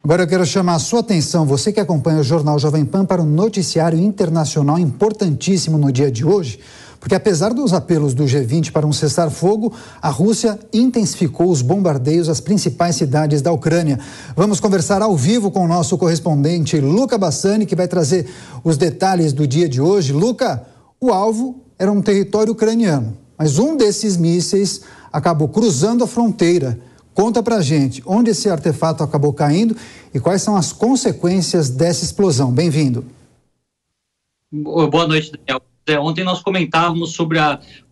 Agora eu quero chamar a sua atenção, você que acompanha o Jornal Jovem Pan, para um noticiário internacional importantíssimo no dia de hoje, porque apesar dos apelos do G20 para um cessar-fogo, a Rússia intensificou os bombardeios às principais cidades da Ucrânia. Vamos conversar ao vivo com o nosso correspondente Luca Bassani, que vai trazer os detalhes do dia de hoje. Luca, o alvo era um território ucraniano, mas um desses mísseis acabou cruzando a fronteira. Conta pra gente onde esse artefato acabou caindo e quais são as consequências dessa explosão. Bem-vindo. Boa noite, Daniel. Ontem nós comentávamos sobre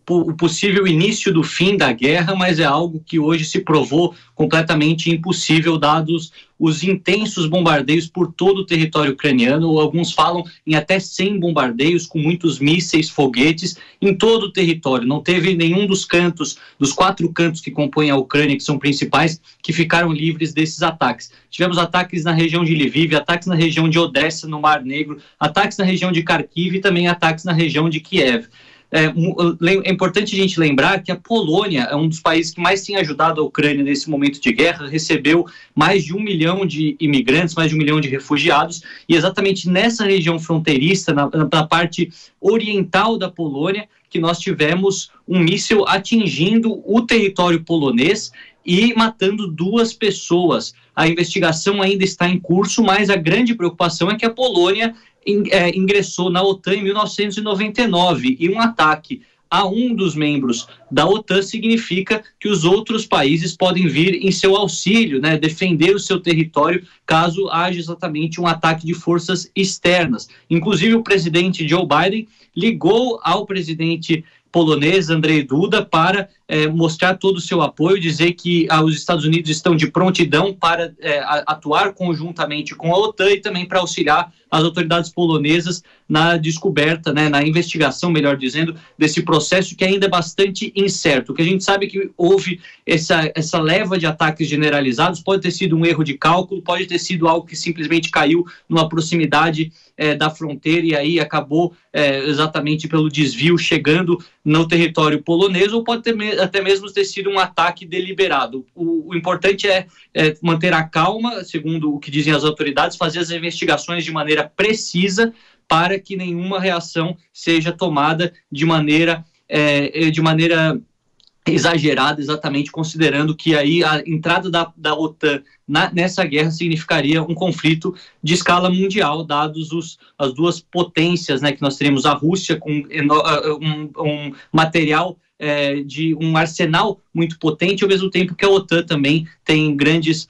o possível início do fim da guerra, mas é algo que hoje se provou completamente impossível, dados os intensos bombardeios por todo o território ucraniano. Alguns falam em até 100 bombardeios com muitos mísseis, foguetes em todo o território. Não teve nenhum dos 4 cantos que compõem a Ucrânia, que são principais, que ficaram livres desses ataques. Tivemos ataques na região de Lviv, ataques na região de Odessa, no Mar Negro, ataques na região de Kharkiv e também ataques na região de Kiev. É importante a gente lembrar que a Polônia é um dos países que mais tem ajudado a Ucrânia nesse momento de guerra, recebeu mais de 1 milhão de imigrantes, mais de 1 milhão de refugiados, e exatamente nessa região fronteiriça, na parte oriental da Polônia, que nós tivemos um míssil atingindo o território polonês e matando 2 pessoas. A investigação ainda está em curso, mas a grande preocupação é que a Polônia ingressou na OTAN em 1999 e um ataque a um dos membros da OTAN significa que os outros países podem vir em seu auxílio, defender o seu território caso haja exatamente um ataque de forças externas. Inclusive o presidente Joe Biden ligou ao presidente polonês Andrzej Duda para mostrar todo o seu apoio, dizer que os Estados Unidos estão de prontidão para atuar conjuntamente com a OTAN e também para auxiliar as autoridades polonesas na descoberta, na investigação, melhor dizendo, desse processo que ainda é bastante incerto. O que a gente sabe é que houve essa leva de ataques generalizados, pode ter sido um erro de cálculo, pode ter sido algo que simplesmente caiu numa proximidade da fronteira e aí acabou exatamente pelo desvio chegando no território polonês, ou pode até mesmo ter sido um ataque deliberado. O importante é manter a calma, segundo o que dizem as autoridades, fazer as investigações de maneira precisa para que nenhuma reação seja tomada de maneira exagerada, exatamente considerando que aí a entrada da OTAN nessa guerra significaria um conflito de escala mundial, dados as 2 potências, que nós teremos a Rússia com um material de um arsenal muito potente, ao mesmo tempo que a OTAN também tem grandes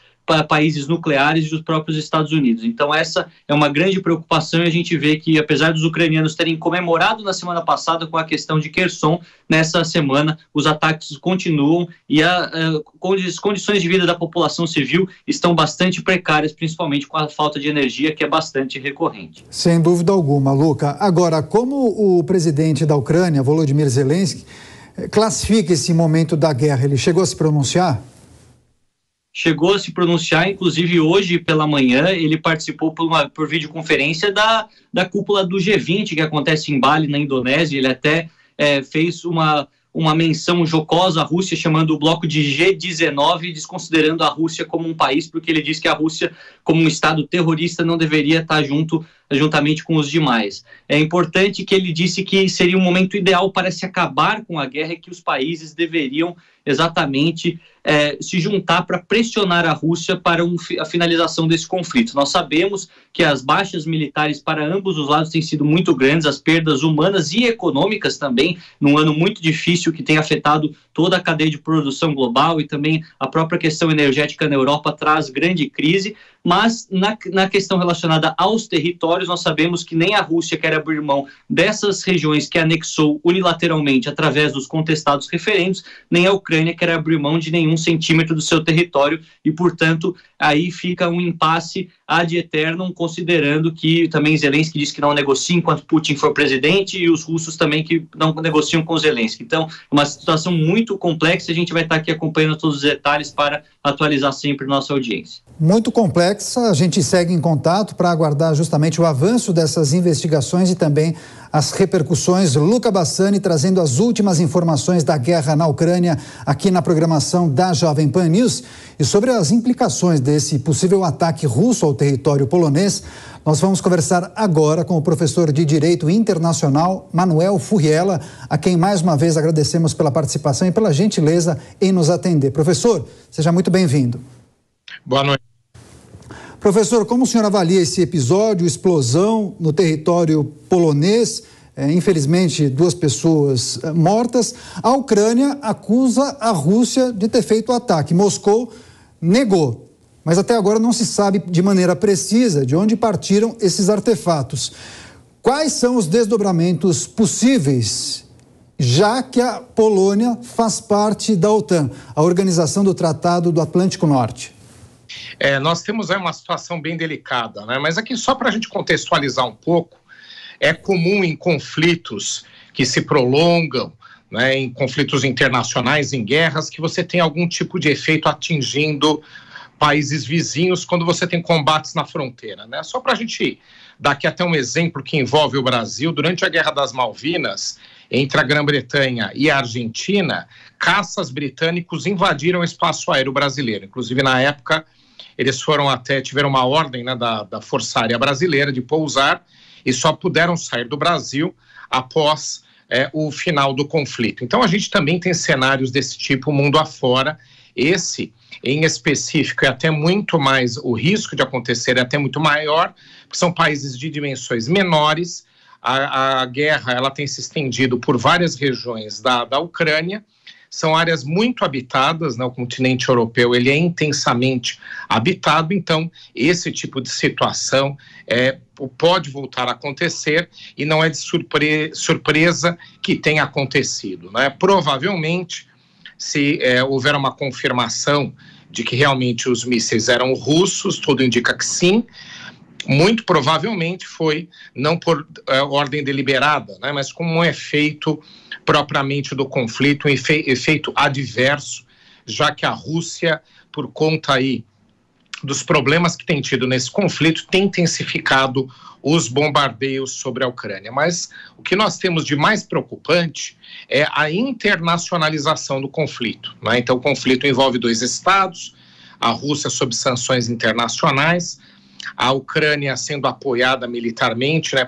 países nucleares e os próprios Estados Unidos. Então essa é uma grande preocupação e a gente vê que, apesar dos ucranianos terem comemorado na semana passada com a questão de Kherson, nessa semana os ataques continuam e as condições de vida da população civil estão bastante precárias, principalmente com a falta de energia, que é bastante recorrente. Sem dúvida alguma, Luca. Agora, como o presidente da Ucrânia, Volodymyr Zelensky, classifica esse momento da guerra? Ele chegou a se pronunciar? Chegou a se pronunciar, inclusive hoje pela manhã ele participou por videoconferência da cúpula do G20 que acontece em Bali, na Indonésia. Ele até fez uma menção jocosa à Rússia, chamando o bloco de G19, desconsiderando a Rússia como um país, porque ele diz que a Rússia, como um estado terrorista, não deveria estar juntamente com os demais. É importante que ele disse que seria um momento ideal para se acabar com a guerra e que os países deveriam exatamente se juntar para pressionar a Rússia para a finalização desse conflito. Nós sabemos que as baixas militares para ambos os lados têm sido muito grandes, as perdas humanas e econômicas também, num ano muito difícil que tem afetado toda a cadeia de produção global e também a própria questão energética na Europa traz grande crise, mas na questão relacionada aos territórios, nós sabemos que nem a Rússia quer abrir mão dessas regiões que anexou unilateralmente através dos contestados referendos, nem a Ucrânia quer abrir mão de nenhum centímetro do seu território e, portanto, aí fica um impasse ad eternum, considerando que também Zelensky diz que não negocia enquanto Putin for presidente e os russos também que não negociam com Zelensky. Então, é uma situação muito complexa e a gente vai estar aqui acompanhando todos os detalhes para atualizar sempre nossa audiência. Muito complexa, a gente segue em contato para aguardar justamente o avanço dessas investigações e também as repercussões. Luca Bassani trazendo as últimas informações da guerra na Ucrânia aqui na programação da Jovem Pan News. E sobre as implicações desse possível ataque russo ao território polonês, nós vamos conversar agora com o professor de Direito Internacional, Manuel Furriela, a quem mais uma vez agradecemos pela participação e pela gentileza em nos atender. Professor, seja muito bem-vindo. Boa noite. Professor, como o senhor avalia esse episódio, explosão no território polonês, infelizmente 2 pessoas mortas? A Ucrânia acusa a Rússia de ter feito o ataque. Moscou negou, mas até agora não se sabe de maneira precisa de onde partiram esses artefatos. Quais são os desdobramentos possíveis, já que a Polônia faz parte da OTAN, a Organização do Tratado do Atlântico Norte? Nós temos aí uma situação bem delicada, né? Mas aqui, só para a gente contextualizar um pouco, é comum em conflitos que se prolongam, né, em conflitos internacionais, em guerras, que você tem algum tipo de efeito atingindo países vizinhos quando você tem combates na fronteira, né? Só para a gente dar aqui até um exemplo que envolve o Brasil, durante a Guerra das Malvinas, entre a Grã-Bretanha e a Argentina, caças britânicos invadiram o espaço aéreo brasileiro. Inclusive, na época, eles tiveram uma ordem, né, da Força Aérea Brasileira de pousar e só puderam sair do Brasil após o final do conflito. Então, a gente também tem cenários desse tipo mundo afora. Esse, em específico, é até muito mais, o risco de acontecer é até muito maior, porque são países de dimensões menores. A guerra ela tem se estendido por várias regiões da Ucrânia, são áreas muito habitadas, né? O continente europeu ele é intensamente habitado, então esse tipo de situação pode voltar a acontecer e não é de surpresa que tenha acontecido, né? Provavelmente, se houver uma confirmação de que realmente os mísseis eram russos, tudo indica que sim. Muito provavelmente foi não por ordem deliberada, né, mas como um efeito propriamente do conflito, um efeito adverso, já que a Rússia, por conta aí dos problemas que tem tido nesse conflito, tem intensificado os bombardeios sobre a Ucrânia. Mas o que nós temos de mais preocupante é a internacionalização do conflito, né? Então o conflito envolve 2 estados, a Rússia sob sanções internacionais, a Ucrânia sendo apoiada militarmente, né,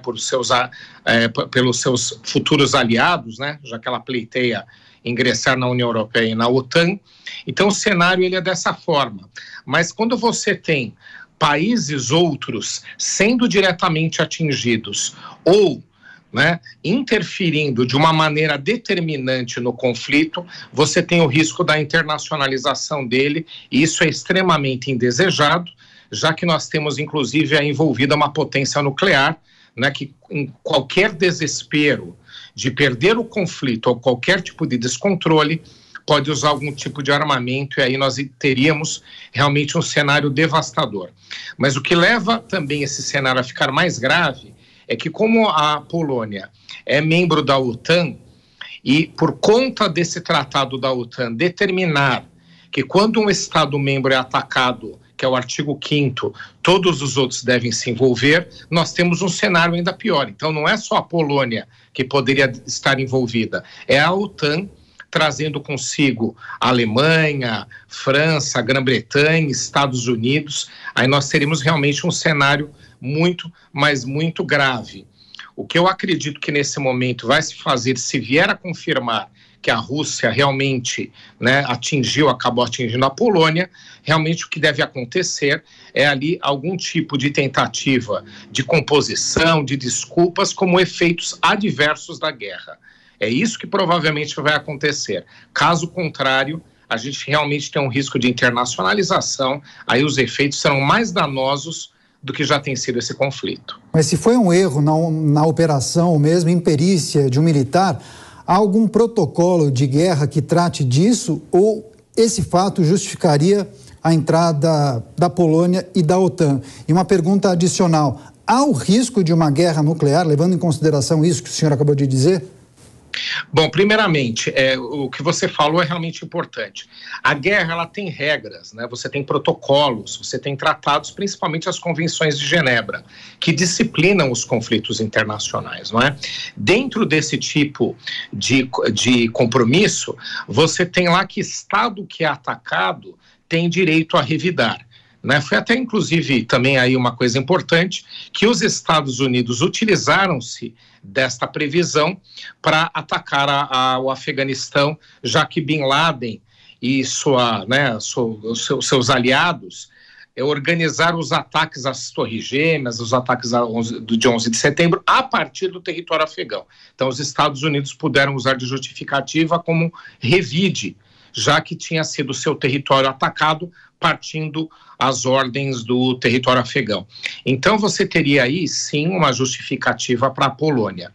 pelos seus futuros aliados, né, já que ela pleiteia ingressar na União Europeia e na OTAN. Então o cenário ele é dessa forma. Mas quando você tem países outros sendo diretamente atingidos ou, né, interferindo de uma maneira determinante no conflito, você tem o risco da internacionalização dele, e isso é extremamente indesejado, já que nós temos, inclusive, envolvida uma potência nuclear, né, que em qualquer desespero de perder o conflito ou qualquer tipo de descontrole, pode usar algum tipo de armamento, e aí nós teríamos realmente um cenário devastador. Mas o que leva também esse cenário a ficar mais grave é que, como a Polônia é membro da OTAN, e por conta desse tratado da OTAN determinar que quando um Estado-membro é atacado, que é o artigo 5º, todos os outros devem se envolver, nós temos um cenário ainda pior. Então não é só a Polônia que poderia estar envolvida, é a OTAN trazendo consigo a Alemanha, França, Grã-Bretanha, Estados Unidos. Aí nós teríamos realmente um cenário muito, mas muito grave. O que eu acredito que nesse momento vai se fazer, se vier a confirmar que a Rússia realmente, né, acabou atingindo a Polônia, realmente o que deve acontecer é ali algum tipo de tentativa de composição, de desculpas, como efeitos adversos da guerra. É isso que provavelmente vai acontecer. Caso contrário, a gente realmente tem um risco de internacionalização, aí os efeitos serão mais danosos do que já tem sido esse conflito. Mas se foi um erro na operação, ou mesmo imperícia de um militar, há algum protocolo de guerra que trate disso, ou esse fato justificaria a entrada da Polônia e da OTAN? E uma pergunta adicional, há o risco de uma guerra nuclear, levando em consideração isso que o senhor acabou de dizer? Bom, primeiramente, o que você falou é realmente importante. A guerra, ela tem regras, né? Você tem protocolos, você tem tratados, principalmente as convenções de Genebra, que disciplinam os conflitos internacionais, não é? Dentro desse tipo de compromisso, você tem lá que Estado que é atacado tem direito a revidar. Né? Foi até, inclusive, também aí uma coisa importante, que os Estados Unidos utilizaram-se desta previsão para atacar o Afeganistão, já que Bin Laden e seus aliados organizaram os ataques às Torres Gêmeas, os ataques de 11 de setembro, a partir do território afegão. Então, os Estados Unidos puderam usar de justificativa como revide, já que tinha sido seu território atacado, partindo as ordens do território afegão. Então, você teria aí, sim, uma justificativa para a Polônia.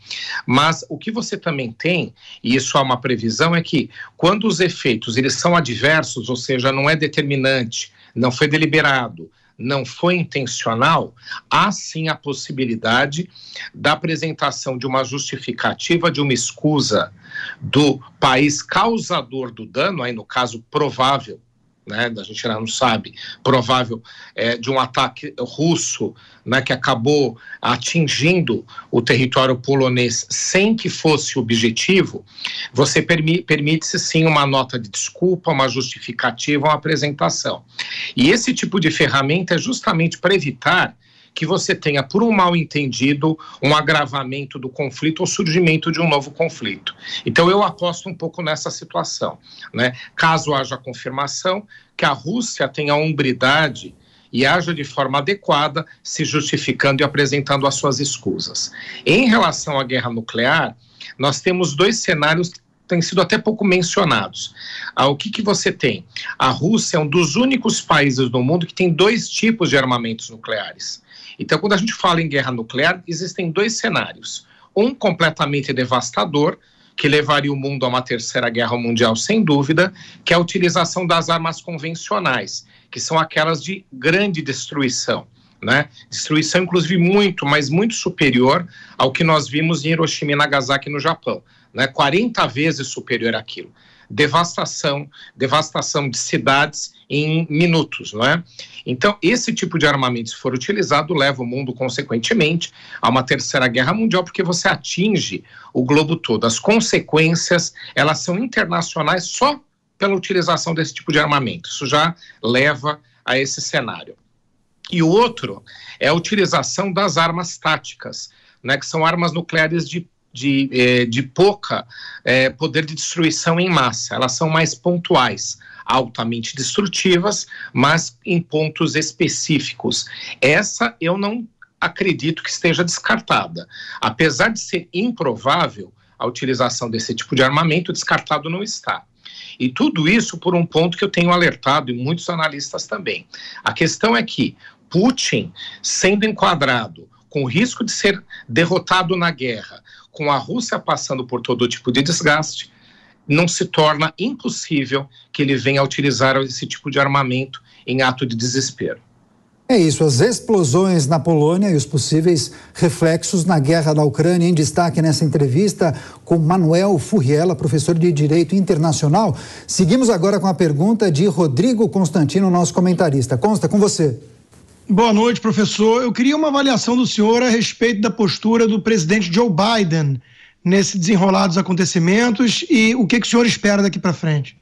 Mas o que você também tem, e isso é uma previsão, é que quando os efeitos eles são adversos, ou seja, não é determinante, não foi deliberado, não foi intencional, há sim a possibilidade da apresentação de uma justificativa, de uma escusa do país causador do dano, aí no caso provável, né, a gente não sabe, provável de um ataque russo, né, que acabou atingindo o território polonês sem que fosse objetivo, você permite-se sim uma nota de desculpa, uma justificativa, uma apresentação. E esse tipo de ferramenta é justamente para evitar que você tenha, por um mal-entendido, um agravamento do conflito ou surgimento de um novo conflito. Então, eu aposto um pouco nessa situação, né? Caso haja confirmação, que a Rússia tenha a hombridade e haja de forma adequada, se justificando e apresentando as suas escusas. Em relação à guerra nuclear, nós temos dois cenários que têm sido até pouco mencionados. O que você tem? A Rússia é um dos únicos países do mundo que tem dois tipos de armamentos nucleares. Então, quando a gente fala em guerra nuclear, existem dois cenários. Um completamente devastador, que levaria o mundo a uma terceira guerra mundial, sem dúvida, que é a utilização das armas convencionais, que são aquelas de grande destruição, né? Destruição, inclusive, muito, mas muito superior ao que nós vimos em Hiroshima e Nagasaki, no Japão, né? 40 vezes superior àquilo. Devastação de cidades em minutos, não é? Então, esse tipo de armamento, se for utilizado, leva o mundo, consequentemente, a uma terceira guerra mundial, porque você atinge o globo todo. As consequências, elas são internacionais só pela utilização desse tipo de armamento. Isso já leva a esse cenário. E o outro é a utilização das armas táticas, né, que são armas nucleares de pouca poder de destruição em massa. Elas são mais pontuais, altamente destrutivas, mas em pontos específicos. Essa eu não acredito que esteja descartada. Apesar de ser improvável a utilização desse tipo de armamento, descartado não está. E tudo isso por um ponto que eu tenho alertado, e muitos analistas também. A questão é que Putin, sendo enquadrado com o risco de ser derrotado na guerra, com a Rússia passando por todo tipo de desgaste, não se torna impossível que ele venha a utilizar esse tipo de armamento em ato de desespero. É isso, as explosões na Polônia e os possíveis reflexos na guerra da Ucrânia, em destaque nessa entrevista com Manuel Furriela, professor de Direito Internacional. Seguimos agora com a pergunta de Rodrigo Constantino, nosso comentarista. Consta, com você. Boa noite, professor. Eu queria uma avaliação do senhor a respeito da postura do presidente Joe Biden nesse desenrolar dos acontecimentos e o que o senhor espera daqui para frente.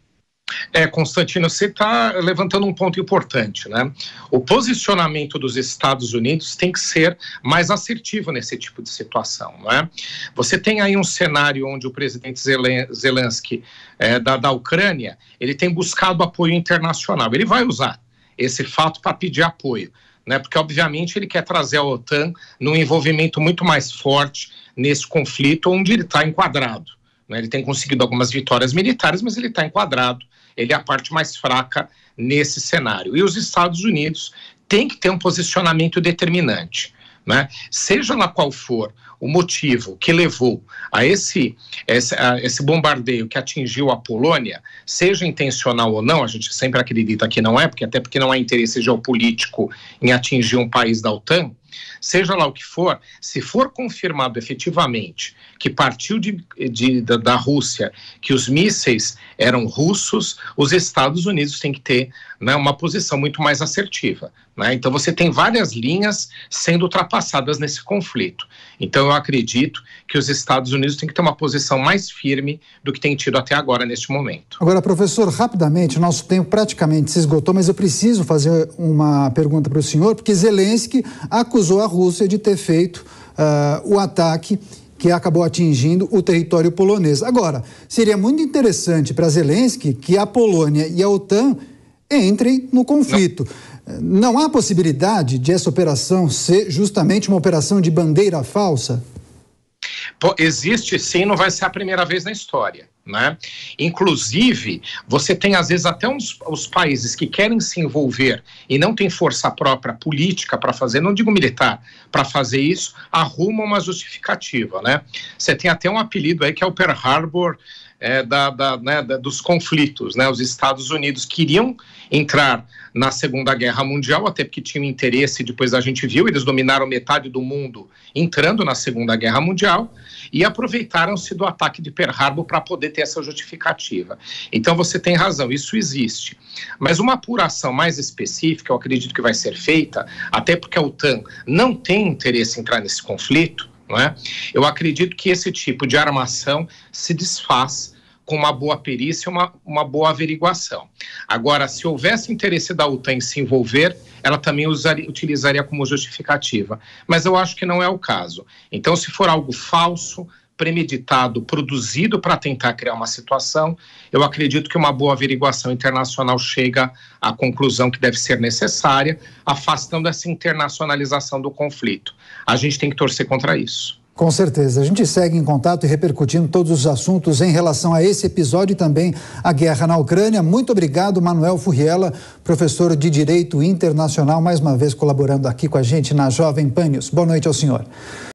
Constantino, você está levantando um ponto importante, né? O posicionamento dos Estados Unidos tem que ser mais assertivo nesse tipo de situação, não é? Você tem aí um cenário onde o presidente Zelensky da Ucrânia, ele tem buscado apoio internacional. Ele vai usar esse fato para pedir apoio, né? Porque, obviamente, ele quer trazer a OTAN num envolvimento muito mais forte nesse conflito onde ele está enquadrado, né? Ele tem conseguido algumas vitórias militares, mas ele está enquadrado, ele é a parte mais fraca nesse cenário. E os Estados Unidos têm que ter um posicionamento determinante, né? Seja lá qual for o motivo que levou a esse bombardeio que atingiu a Polônia, seja intencional ou não, a gente sempre acredita que não é, porque até porque não há interesse geopolítico em atingir um país da OTAN, Seja lá o que for, se for confirmado efetivamente que partiu da Rússia, que os mísseis eram russos, os Estados Unidos têm que ter, né, uma posição muito mais assertiva, né? Então você tem várias linhas sendo ultrapassadas nesse conflito. Então eu acredito que os Estados Unidos têm que ter uma posição mais firme do que tem tido até agora neste momento. Agora, professor, rapidamente, o nosso tempo praticamente se esgotou, mas eu preciso fazer uma pergunta para o senhor, porque Zelensky acusou a Rússia de ter feito o ataque que acabou atingindo o território polonês. Agora, seria muito interessante para Zelensky que a Polônia e a OTAN entrem no conflito. Não há possibilidade de essa operação ser justamente uma operação de bandeira falsa? Existe sim, não vai ser a primeira vez na história, né? Inclusive, você tem às vezes até os países que querem se envolver e não tem força própria política para fazer, não digo militar, para fazer isso, arrumam uma justificativa, né? Você tem até um apelido aí que é o Pearl Harbor dos conflitos, né? Os Estados Unidos queriam entrar na Segunda Guerra Mundial, até porque tinham interesse, depois a gente viu, eles dominaram metade do mundo entrando na Segunda Guerra Mundial e aproveitaram-se do ataque de Pearl Harbor para poder ter essa justificativa. Então você tem razão, isso existe. Mas uma apuração mais específica, eu acredito que vai ser feita, até porque a OTAN não tem interesse em entrar nesse conflito, não é? Eu acredito que esse tipo de armação se desfaz com uma boa perícia e uma boa averiguação. Agora, se houvesse interesse da OTAN em se envolver, ela também utilizaria como justificativa. Mas eu acho que não é o caso. Então, se for algo falso, premeditado, produzido para tentar criar uma situação, eu acredito que uma boa averiguação internacional chega à conclusão que deve ser necessária, afastando essa internacionalização do conflito. A gente tem que torcer contra isso. Com certeza. A gente segue em contato e repercutindo todos os assuntos em relação a esse episódio e também a guerra na Ucrânia. Muito obrigado, Manuel Furriela, professor de Direito Internacional, mais uma vez colaborando aqui com a gente na Jovem Pan News. Boa noite ao senhor.